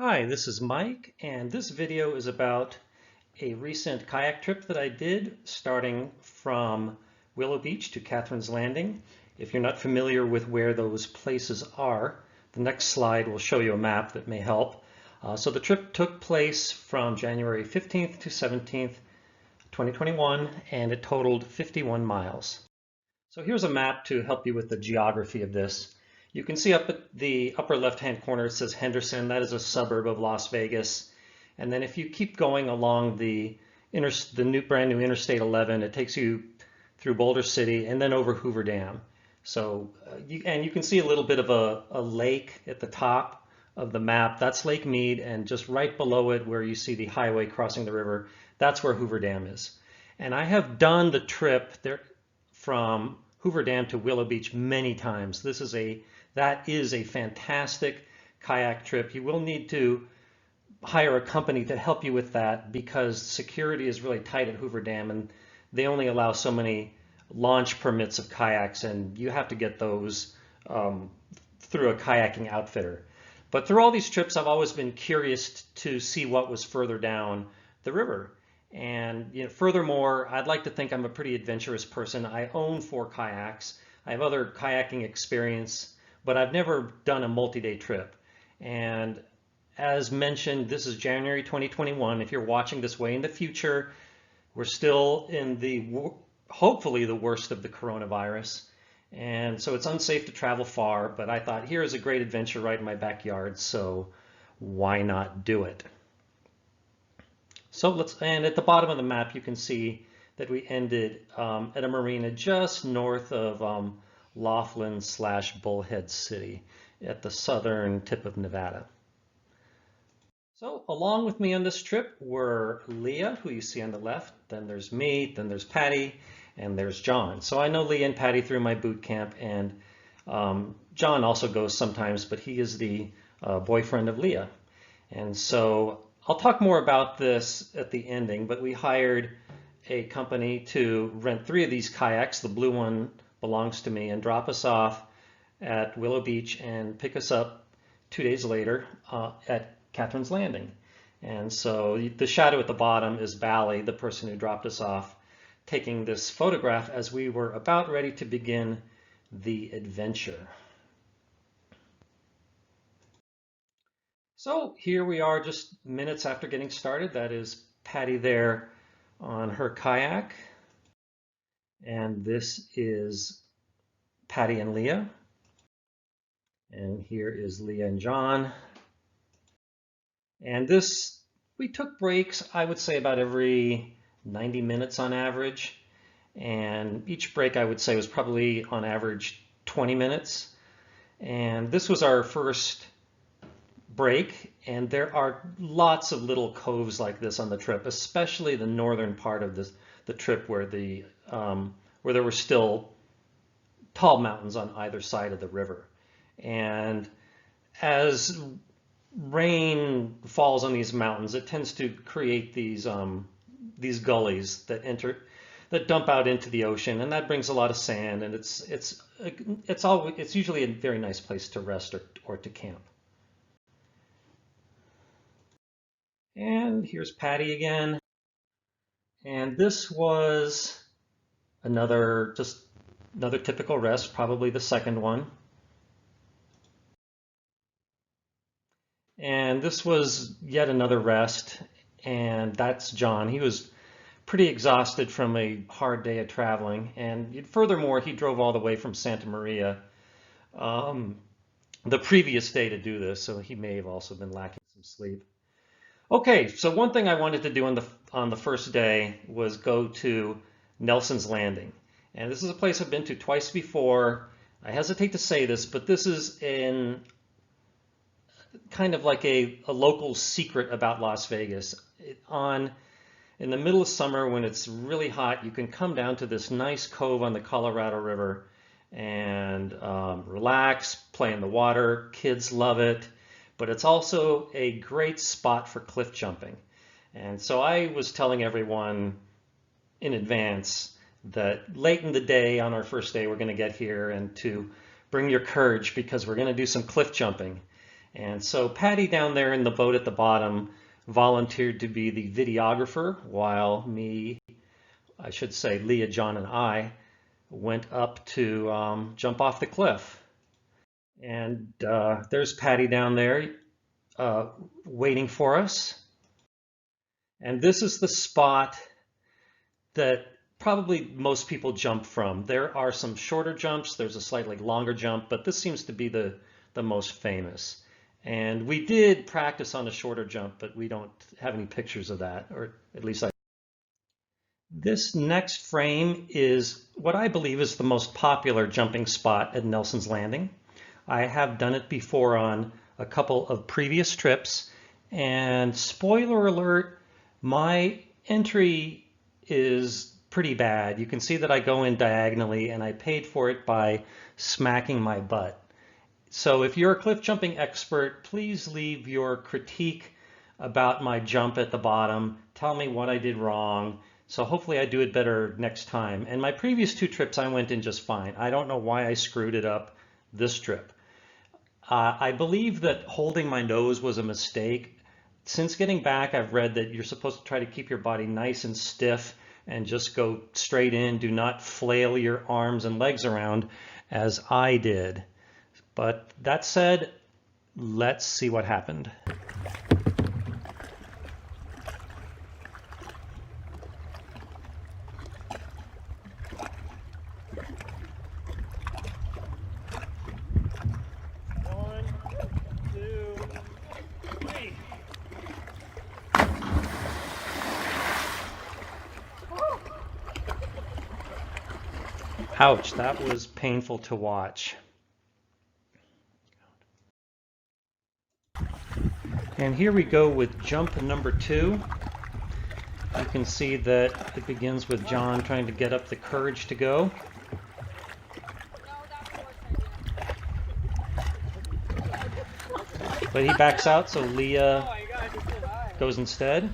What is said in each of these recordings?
Hi, this is Mike, and this video is about a recent kayak trip that I did starting from Willow Beach to Katherine's Landing. If you're not familiar with where those places are, the next slide will show you a map that may help. So the trip took place from January 15th to 17th, 2021, and it totaled 51 miles. So here's a map to help you with the geography of this. You can see up at the upper left-hand corner, it says Henderson. That is a suburb of Las Vegas. And then if you keep going along the brand new Interstate 11, it takes you through Boulder City and then over Hoover Dam. So, you can see a little bit of a lake at the top of the map. That's Lake Mead, and just right below it where you see the highway crossing the river, that's where Hoover Dam is. And I have done the trip there from Hoover Dam to Willow Beach many times. That is a fantastic kayak trip. You will need to hire a company to help you with that because security is really tight at Hoover Dam and they only allow so many launch permits of kayaks, and you have to get those through a kayaking outfitter. But through all these trips, I've always been curious to see what was further down the river. And furthermore, I'd like to think I'm a pretty adventurous person. I own 4 kayaks. I have other kayaking experience, but I've never done a multi-day trip. And as mentioned, this is January 2021. If you're watching this way in the future, we're still in hopefully the worst of the coronavirus. And so it's unsafe to travel far, but I thought here's a great adventure right in my backyard, so why not do it? So and at the bottom of the map, you can see that we ended at a marina just north of Laughlin/Bullhead City at the southern tip of Nevada. So along with me on this trip were Leah, who you see on the left, then there's me, then there's Patty, and there's John. So I know Leah and Patty through my boot camp, and John also goes sometimes, but he is the boyfriend of Leah. And so I'll talk more about this at the ending, but we hired a company to rent 3 of these kayaks. The blue one belongs to me, and drop us off at Willow Beach and pick us up 2 days later at Katherine's Landing. And so the shadow at the bottom is Bally, the person who dropped us off, taking this photograph as we were about ready to begin the adventure. So here we are just minutes after getting started. That is Patty there on her kayak. And this is Patty and Leah. And here is Leah and John. And we took breaks, I would say about every 90 minutes on average. And each break I would say was probably on average 20 minutes. And this was our first break, and there are lots of little coves like this on the trip, especially the northern part of the trip where there were still tall mountains on either side of the river. And as rain falls on these mountains, it tends to create these gullies that dump out into the ocean, and that brings a lot of sand, and it's usually a very nice place to rest or to camp. And here's Patty again. And this was another typical rest, probably the second one. And this was yet another rest, and that's John. He was pretty exhausted from a hard day of traveling, and furthermore, he drove all the way from Santa Maria the previous day to do this, so he may have also been lacking some sleep. Okay, so one thing I wanted to do on the first day was go to Nelson's Landing. And this is a place I've been to twice before. I hesitate to say this, but this is in kind of like a local secret about Las Vegas. In the middle of summer when it's really hot, you can come down to this nice cove on the Colorado River and relax, play in the water. Kids love it. But it's also a great spot for cliff jumping. And so I was telling everyone in advance that late in the day on our first day, we're going to get here and to bring your courage because we're going to do some cliff jumping. And so Patty down there in the boat at the bottom volunteered to be the videographer while I should say Leah, John, and I went up to jump off the cliff. And there's Patty down there waiting for us. And this is the spot that probably most people jump from. There are some shorter jumps, there's a slightly longer jump, but this seems to be the most famous. And we did practice on a shorter jump, but we don't have any pictures of that, or at least I. This next frame is what I believe is the most popular jumping spot at Nelson's Landing. I have done it before on a couple of previous trips, and spoiler alert, my entry is pretty bad. You can see that I go in diagonally, and I paid for it by smacking my butt. So if you're a cliff jumping expert, please leave your critique about my jump at the bottom. Tell me what I did wrong. So hopefully I do it better next time. And my previous 2 trips I went in just fine. I don't know why I screwed it up this trip. I believe that holding my nose was a mistake. Since getting back, I've read that you're supposed to try to keep your body nice and stiff and just go straight in. Do not flail your arms and legs around as I did. But that said, let's see what happened. Ouch, that was painful to watch. And here we go with jump number 2. You can see that it begins with John trying to get up the courage to go. But he backs out, so Leah goes instead.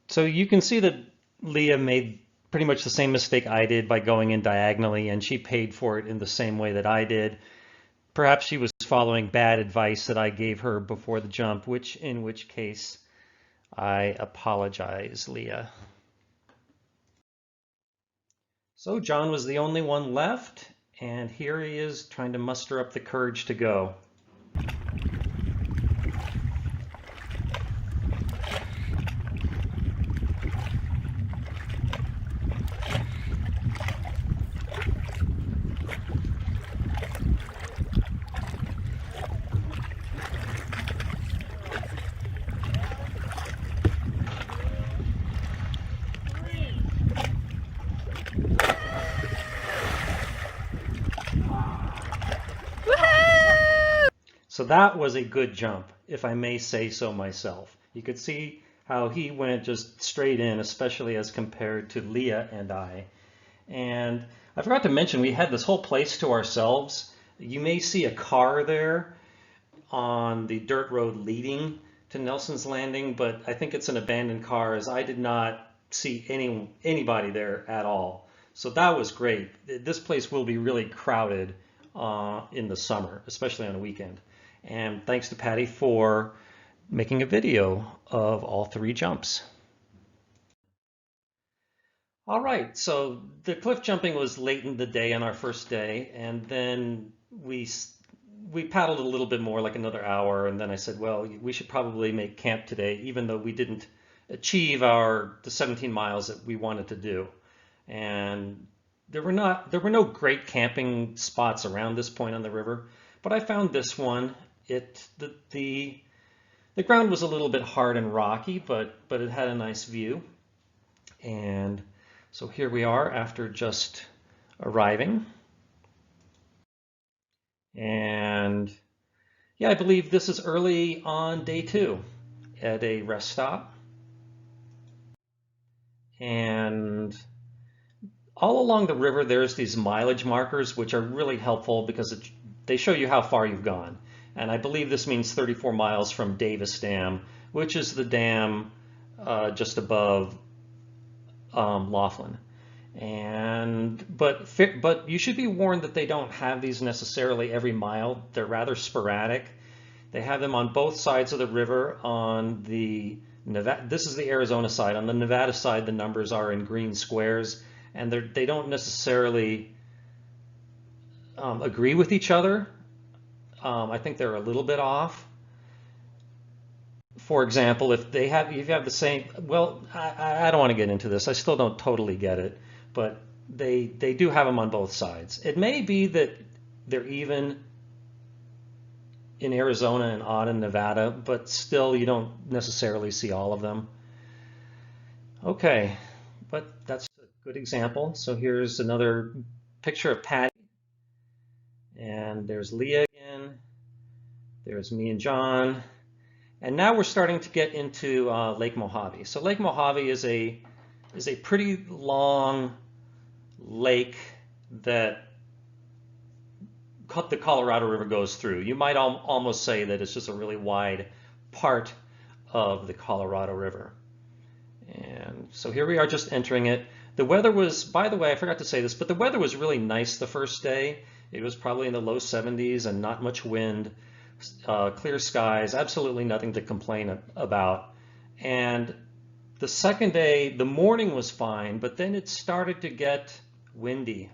So you can see that Leah made pretty much the same mistake I did by going in diagonally, and she paid for it in the same way that I did. Perhaps she was following bad advice that I gave her before the jump, in which case I apologize, Leah. So John was the only one left, and here he is trying to muster up the courage to go. So that was a good jump, if I may say so myself. You could see how he went just straight in, especially as compared to Leah and I. And I forgot to mention, we had this whole place to ourselves. You may see a car there on the dirt road leading to Nelson's Landing, but I think it's an abandoned car, as I did not see anybody there at all. So that was great. This place will be really crowded in the summer, especially on a weekend. And thanks to Patty for making a video of all 3 jumps. All right, so the cliff jumping was late in the day on our first day, and then we paddled a little bit more, like another hour, and then I said, well, we should probably make camp today, even though we didn't achieve the 17 miles that we wanted to do. And there were no great camping spots around this point on the river, but I found this one. The ground was a little bit hard and rocky, but it had a nice view. And so here we are after just arriving. And yeah, I believe this is early on day 2 at a rest stop. And all along the river, there's these mileage markers, which are really helpful because they show you how far you've gone. And I believe this means 34 miles from Davis Dam, which is the dam just above Laughlin. But you should be warned that they don't have these necessarily every mile. They're rather sporadic. They have them on both sides of the river. On the Nevada, this is the Arizona side. On the Nevada side, the numbers are in green squares, and they don't necessarily agree with each other. I think they're a little bit off. For example, if you have the same, well, I don't want to get into this. I still don't totally get it, but they do have them on both sides. It may be that they're even in Arizona and odd in Nevada, but still you don't necessarily see all of them. Okay, but that's a good example. So here's another picture of Patty, and there's Leah again. There's me and John. And now we're starting to get into Lake Mohave. So Lake Mohave is a pretty long lake that the Colorado River goes through. You might almost say that it's just a really wide part of the Colorado River. And so here we are just entering it. The weather was, by the way, I forgot to say this, but the weather was really nice the first day. It was probably in the low 70s and not much wind. Clear skies, absolutely nothing to complain about. And the second day, the morning was fine, but then it started to get windy.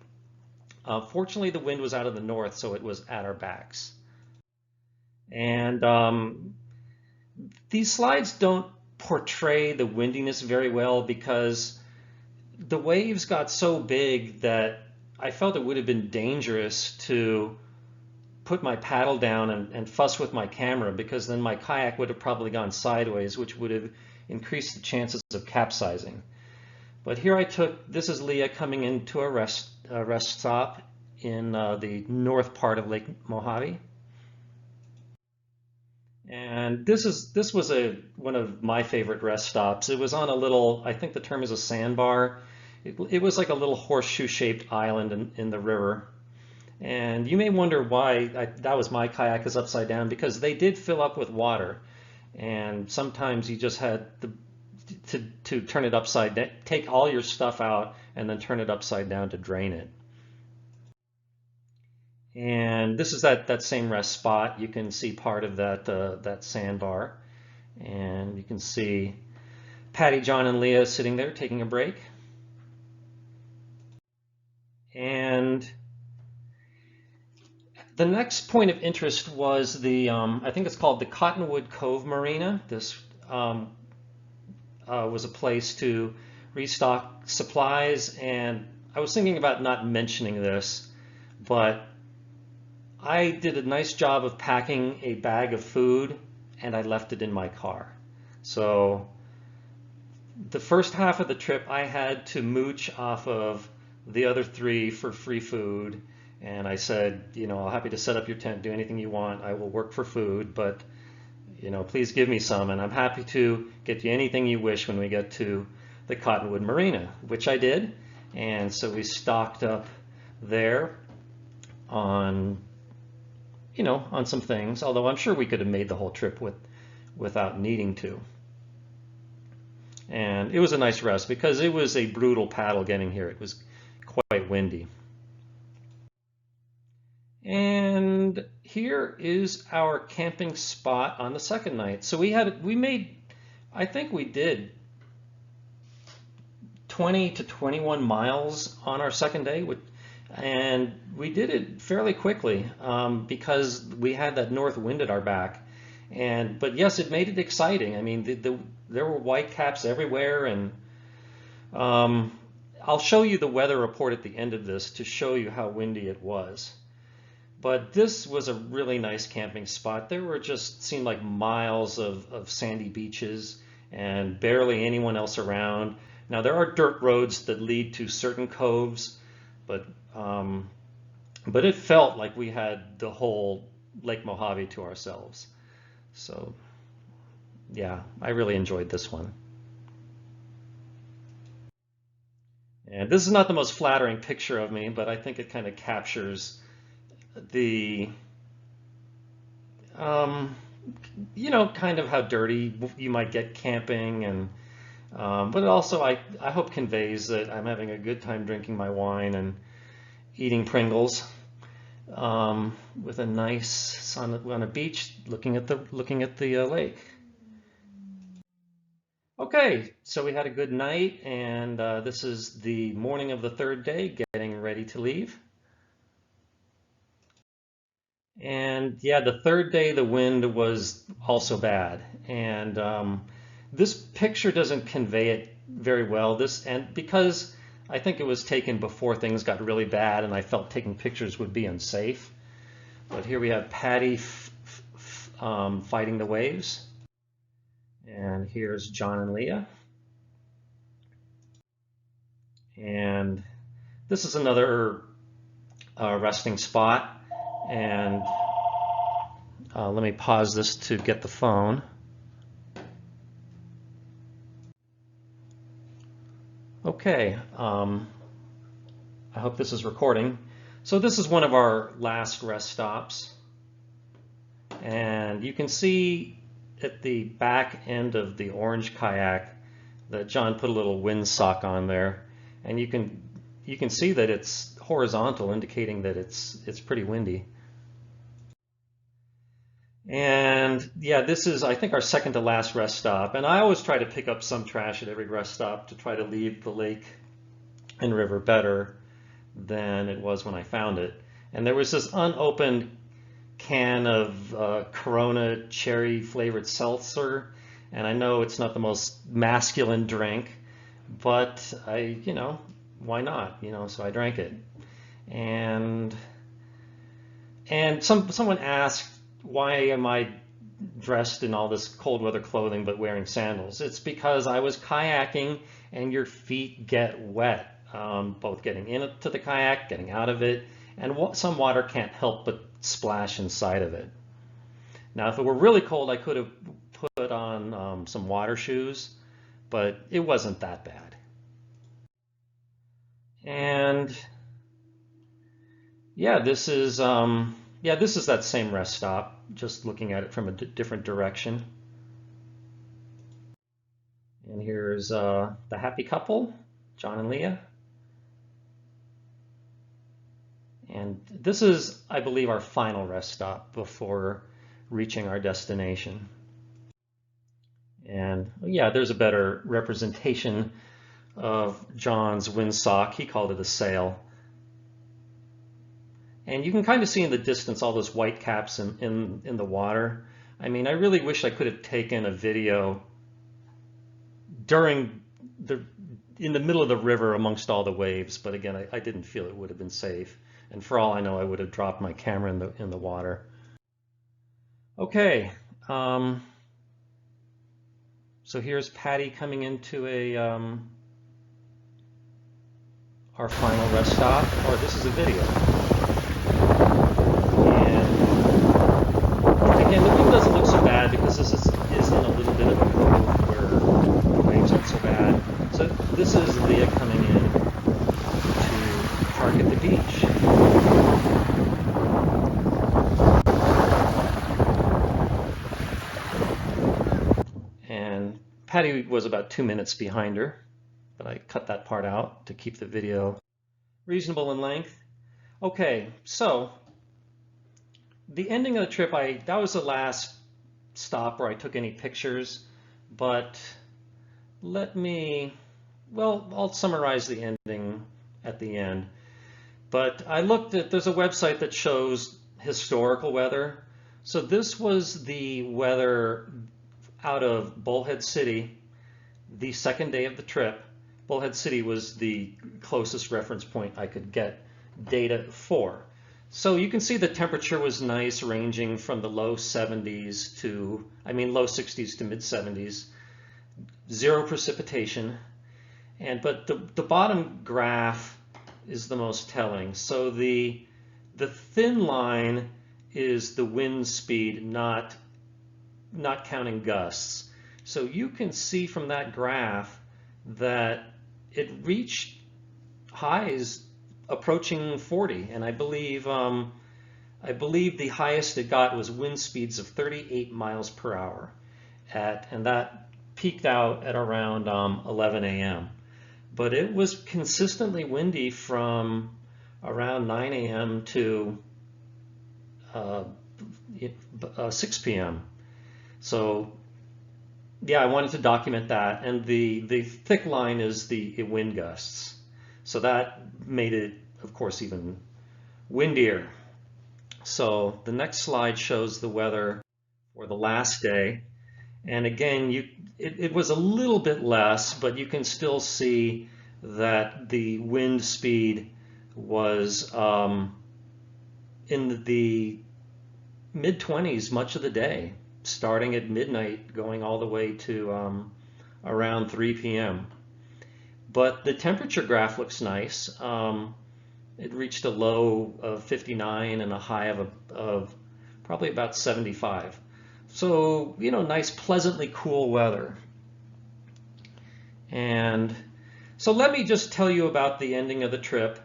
Fortunately, the wind was out of the north, so it was at our backs. And these slides don't portray the windiness very well because the waves got so big that I felt it would have been dangerous to put my paddle down and fuss with my camera, because then my kayak would have probably gone sideways, which would have increased the chances of capsizing. But here this is Leah coming into a rest stop in the north part of Lake Mohave. And this was one of my favorite rest stops. It was on a little, I think the term is a sandbar. It was like a little horseshoe-shaped island in the river. And you may wonder why that was my kayak is upside down, because they did fill up with water. And sometimes you just had to turn it upside down, take all your stuff out and then turn it upside down to drain it. And this is that same rest spot. You can see part of that sandbar. And you can see Patty, John, and Leah sitting there taking a break. And the next point of interest was I think it's called the Cottonwood Cove Marina. This was a place to restock supplies, and I was thinking about not mentioning this, but I did a nice job of packing a bag of food, and I left it in my car. So the first half of the trip, I had to mooch off of the other three for free food. And I said, I'm happy to set up your tent, do anything you want. I will work for food, but, please give me some. And I'm happy to get you anything you wish when we get to the Cottonwood Marina, which I did. And so we stocked up there on some things, although I'm sure we could have made the whole trip without needing to. And it was a nice rest because it was a brutal paddle getting here. It was quite windy. And here is our camping spot on the second night. So I think we did 20 to 21 miles on our second day, and we did it fairly quickly because we had that north wind at our back. But yes, it made it exciting. I mean, there were white caps everywhere, and I'll show you the weather report at the end of this to show you how windy it was. But this was a really nice camping spot. There were seemed like miles of sandy beaches and barely anyone else around. Now there are dirt roads that lead to certain coves, but it felt like we had the whole Lake Mohave to ourselves. So yeah, I really enjoyed this one. And this is not the most flattering picture of me, but I think it kind of captures the, um, kind of how dirty you might get camping, and but it also, I hope, conveys that I'm having a good time drinking my wine and eating Pringles, with a nice sun on a beach, looking at the lake. Okay, so we had a good night, and this is the morning of the third day, getting ready to leave. And yeah, the third day the wind was also bad, and this picture doesn't convey it very well. And because I think it was taken before things got really bad, and I felt taking pictures would be unsafe. But here we have Patty fighting the waves, and here's John and Leah, and this is another resting spot. And let me pause this to get the phone. Okay, I hope this is recording. So this is one of our last rest stops. And you can see at the back end of the orange kayak that John put a little windsock on there. And you can see that it's horizontal, indicating that it's pretty windy. And yeah, this is, I think, our second to last rest stop. And I always try to pick up some trash at every rest stop to try to leave the lake and river better than it was when I found it. And there was this unopened can of Corona cherry flavored seltzer. And I know it's not the most masculine drink, but why not? So I drank it. And someone asked, why am I dressed in all this cold weather clothing but wearing sandals? It's because I was kayaking and your feet get wet, both getting into the kayak, getting out of it, and some water can't help but splash inside of it. Now, if it were really cold, I could have put on some water shoes, but it wasn't that bad. And yeah, this is that same rest stop, just looking at it from a different direction. And here's the happy couple, John and Leah. And this is, I believe, our final rest stop before reaching our destination. And yeah, there's a better representation of John's windsock. He called it a sail. And you can kind of see in the distance all those white caps in the water. I mean, I really wish I could have taken a video in the middle of the river amongst all the waves, but again, I didn't feel it would have been safe. And for all I know, I would have dropped my camera in the water. Okay, so here's Patty coming into our final rest stop. Or this is a video. Again, the wind doesn't look so bad because this is in a little bit of a cove where the waves aren't so bad. So this is Leah coming in to park at the beach. And Patty was about 2 minutes behind her, but I cut that part out to keep the video reasonable in length. Okay, so the ending of the trip, that was the last stop where I took any pictures, but I'll summarize the ending at the end. But I looked there's a website that shows historical weather. So this was the weather out of Bullhead City, the second day of the trip. Bullhead City was the closest reference point I could get data for. So you can see the temperature was nice, ranging from the low 60s to mid 70s, zero precipitation. But the bottom graph is the most telling. So the thin line is the wind speed, not counting gusts. So you can see from that graph that it reached highs approaching 40, and I believe the highest it got was wind speeds of 38 miles per hour and that peaked out at around 11 a.m. But it was consistently windy from around 9 a.m. to 6 p.m. So yeah, I wanted to document that, and the thick line is the wind gusts. So that made it, of course, even windier. So the next slide shows the weather for the last day. And again, it was a little bit less, but you can still see that the wind speed was in the mid-20s much of the day, starting at midnight, going all the way to around 3 p.m. But the temperature graph looks nice. It reached a low of 59 and a high of probably about 75. So, you know, nice, pleasantly cool weather. And so let me just tell you about the ending of the trip.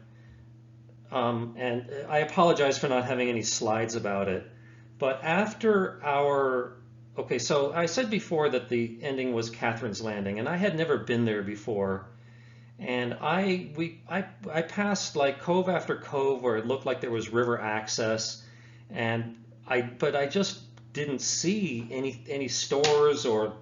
And I apologize for not having any slides about it. But after okay, so I said before that the ending was Katherine's Landing, and I had never been there before. And I passed like cove after cove where it looked like there was river access, but I just didn't see any stores or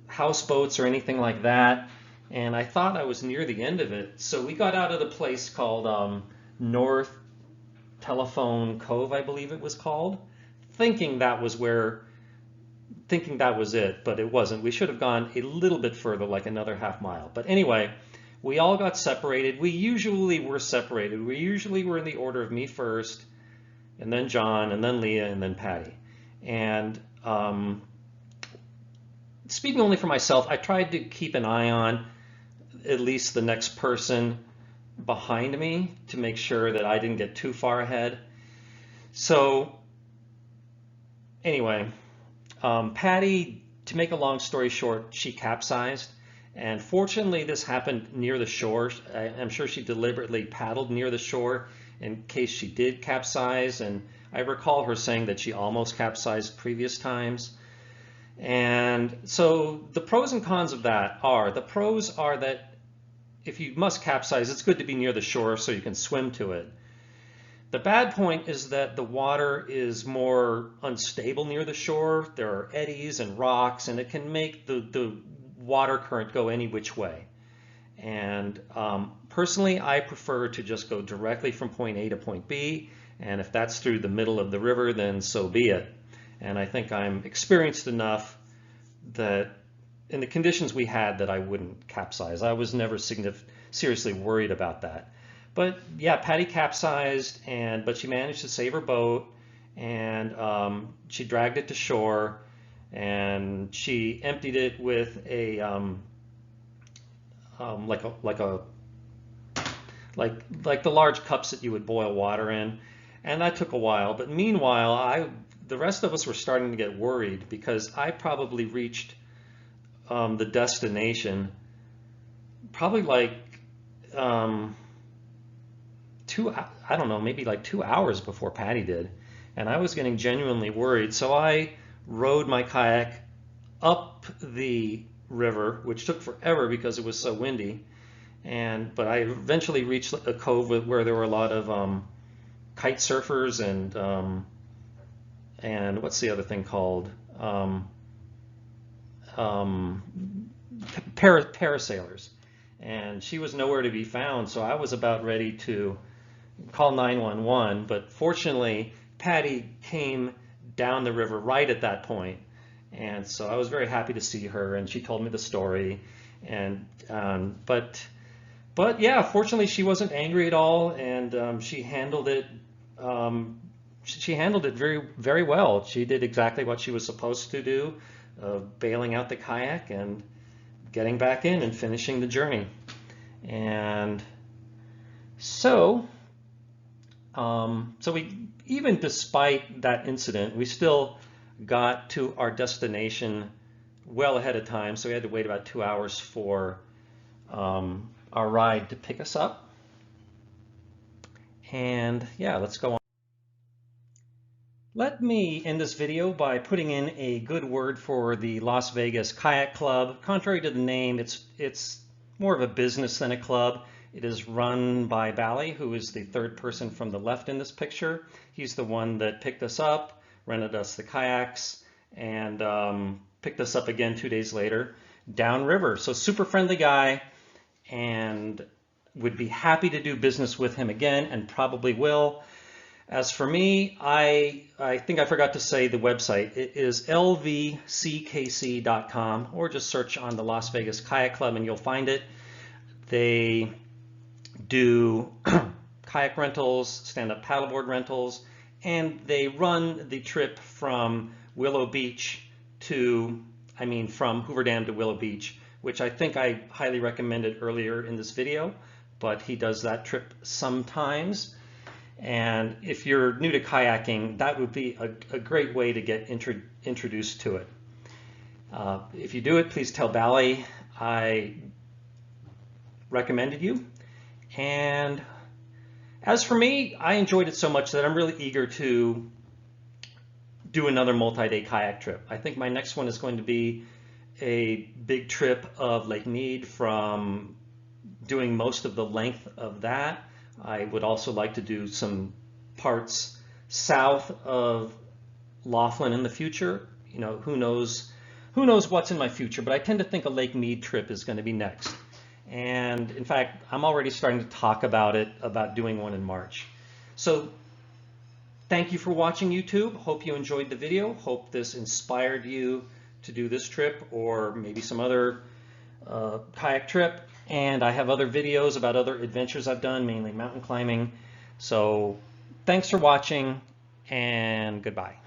houseboats or anything like that. And I thought I was near the end of it. So we got out of the place called North Telephone Cove, I believe it was called, thinking that was it, but it wasn't. We should have gone a little bit further, like another half mile. But anyway, we all got separated. We usually were separated. We usually were in the order of me first, and then John, and then Leah, and then Patty. And speaking only for myself, I tried to keep an eye on at least the next person behind me to make sure that I didn't get too far ahead. So anyway, Patty, to make a long story short, she capsized. And fortunately, this happened near the shore. I'm sure she deliberately paddled near the shore in case she did capsize. And I recall her saying that she almost capsized previous times. And so the pros and cons of that are, the pros are that if you must capsize, it's good to be near the shore so you can swim to it. The bad point is that the water is more unstable near the shore. There are eddies and rocks, and it can make the water current go any which way. And personally, I prefer to just go directly from point A to point B, and if that's through the middle of the river, then so be it. And I think I'm experienced enough that in the conditions we had that I wouldn't capsize. I was never seriously worried about that. But yeah, Patty capsized, but she managed to save her boat, and she dragged it to shore, and she emptied it with a like the large cups that you would boil water in, and that took a while. But meanwhile, the rest of us were starting to get worried because I probably reached the destination probably like maybe like 2 hours before Patty did, and I was getting genuinely worried. So I rowed my kayak up the river, which took forever because it was so windy. But I eventually reached a cove where there were a lot of kite surfers and what's the other thing called? Parasailers. And she was nowhere to be found, so I was about ready to call 911, but fortunately Patty came down the river right at that point, and so I was very happy to see her, and she told me the story. And but yeah, fortunately she wasn't angry at all, and she handled it very, very well. She did exactly what she was supposed to do, bailing out the kayak and getting back in and finishing the journey. And so even despite that incident, we still got to our destination well ahead of time. So we had to wait about 2 hours for our ride to pick us up. And yeah, let's go on. Let me end this video by putting in a good word for the Las Vegas Kayak Club. Contrary to the name, it's more of a business than a club. It is run by Bally, who is the third person from the left in this picture. He's the one that picked us up, rented us the kayaks, and picked us up again 2 days later downriver. So super friendly guy, and would be happy to do business with him again, and probably will. As for me, I think I forgot to say the website. It is lvckc.com, or just search on the Las Vegas Kayak Club and you'll find it. They do kayak rentals, stand-up paddleboard rentals, and they run the trip from Willow Beach from Hoover Dam to Willow Beach, which I think I highly recommended earlier in this video, but he does that trip sometimes. And if you're new to kayaking, that would be a great way to get introduced to it. If you do it, please tell Bally I recommended you. And as for me, I enjoyed it so much that I'm really eager to do another multi-day kayak trip. I think my next one is going to be a big trip of Lake Mead, from doing most of the length of that. I would also like to do some parts south of Laughlin in the future. You know, who knows what's in my future, but I tend to think a Lake Mead trip is going to be next. And in fact, I'm already starting to talk about doing one in March. So thank you for watching, YouTube. Hope you enjoyed the video. Hope this inspired you to do this trip, or maybe some other kayak trip. And I have other videos about other adventures I've done, mainly mountain climbing. So thanks for watching, and goodbye.